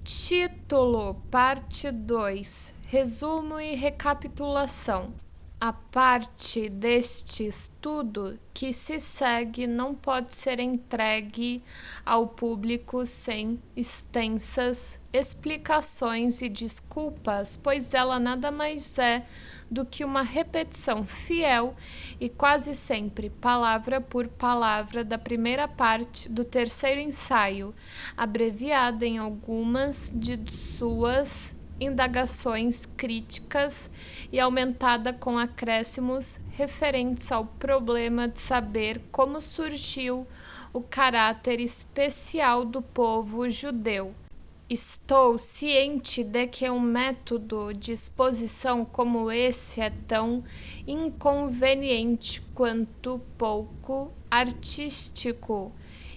Título: Parte 2: Resumo e recapitulação. A parte deste estudo que se segue não pode ser entregue ao público sem extensas explicações e desculpas, pois ela nada mais é do que uma repetição fiel e quase sempre palavra por palavra da primeira parte do terceiro ensaio, abreviada em algumas de suas indagações críticas e aumentada com acréscimos referentes ao problema de saber como surgiu o caráter especial do povo judeu. Estou ciente de que um método de exposição como esse é tão inconveniente quanto pouco artístico,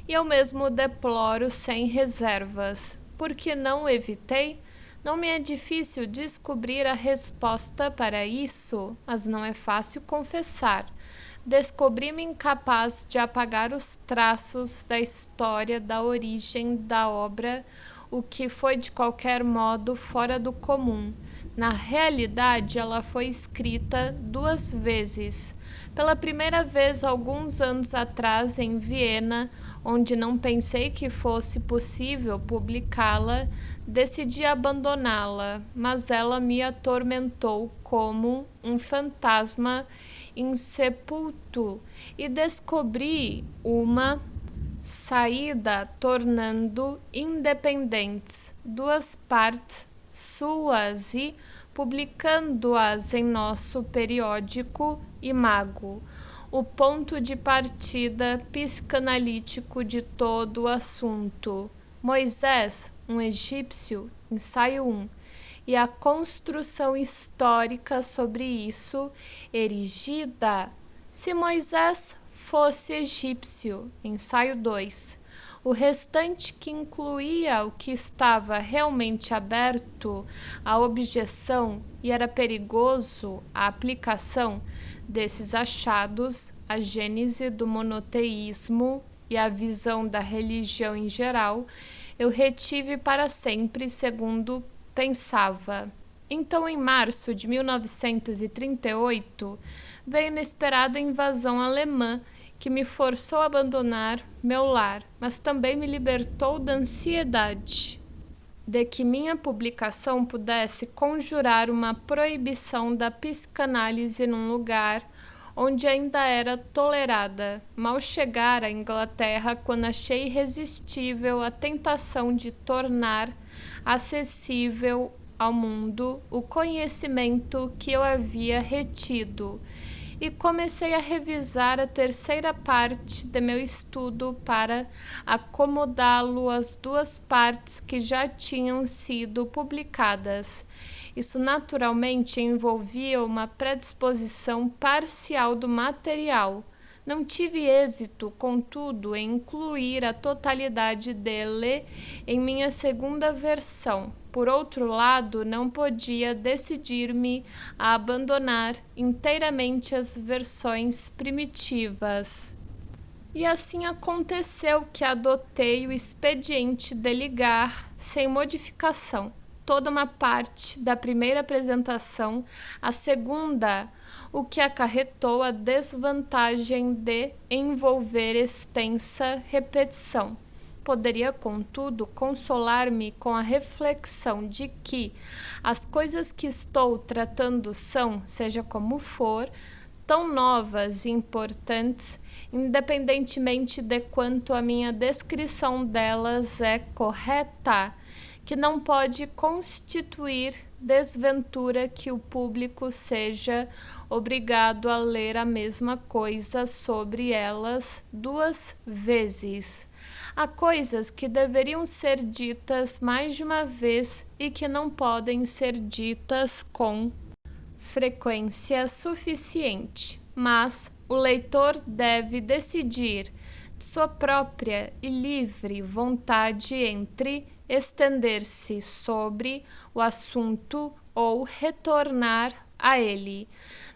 e eu mesmo deploro sem reservas. Por que não evitei? Não me é difícil descobrir a resposta para isso, mas não é fácil confessar. Descobri-me incapaz de apagar os traços da história da origem da obra, o que foi de qualquer modo fora do comum. Na realidade, ela foi escrita 2 vezes. Pela primeira vez alguns anos atrás em Viena, onde não pensei que fosse possível publicá-la, decidi abandoná-la, mas ela me atormentou como um fantasma insepulto e descobri uma saída tornando independentes 2 partes suas e publicando-as em nosso periódico Imago, o ponto de partida psicanalítico de todo o assunto. Moisés, um egípcio, ensaio 1, e a construção histórica sobre isso, erigida. Se Moisés fosse egípcio, ensaio 2. O restante, que incluía o que estava realmente aberto à objeção e era perigoso à aplicação desses achados, a gênese do monoteísmo e a visão da religião em geral, eu retive para sempre, segundo pensava. Então, em março de 1938, veio inesperada invasão alemã, que me forçou a abandonar meu lar, mas também me libertou da ansiedade de que minha publicação pudesse conjurar uma proibição da psicanálise num lugar onde ainda era tolerada. Mal chegara à Inglaterra quando achei irresistível a tentação de tornar acessível ao mundo o conhecimento que eu havia retido, e comecei a revisar a terceira parte de meu estudo para acomodá-lo às 2 partes que já tinham sido publicadas. Isso naturalmente envolvia uma predisposição parcial do material. Não tive êxito, contudo, em incluir a totalidade dele em minha segunda versão. Por outro lado, não podia decidir-me a abandonar inteiramente as versões primitivas. E assim aconteceu que adotei o expediente de ligar, sem modificação, toda uma parte da primeira apresentação à segunda, o que acarretou a desvantagem de envolver extensa repetição. Poderia, contudo, consolar-me com a reflexão de que as coisas que estou tratando são, seja como for, tão novas e importantes, independentemente de quanto a minha descrição delas é correta, que não pode constituir desventura que o público seja obrigado a ler a mesma coisa sobre elas 2 vezes. Há coisas que deveriam ser ditas mais de uma vez e que não podem ser ditas com frequência suficiente, mas o leitor deve decidir de sua própria e livre vontade entre estender-se sobre o assunto ou retornar a ele.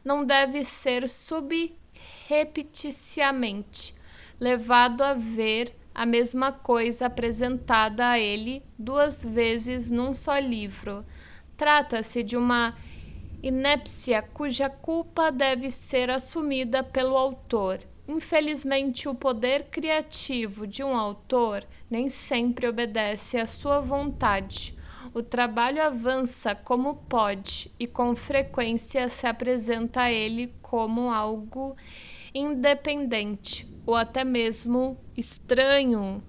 Não deve ser subrepticiamente levado a ver a mesma coisa apresentada a ele 2 vezes num só livro. Trata-se de uma inépcia cuja culpa deve ser assumida pelo autor. Infelizmente, o poder criativo de um autor nem sempre obedece à sua vontade. O trabalho avança como pode e com frequência se apresenta a ele como algo independente ou até mesmo estranho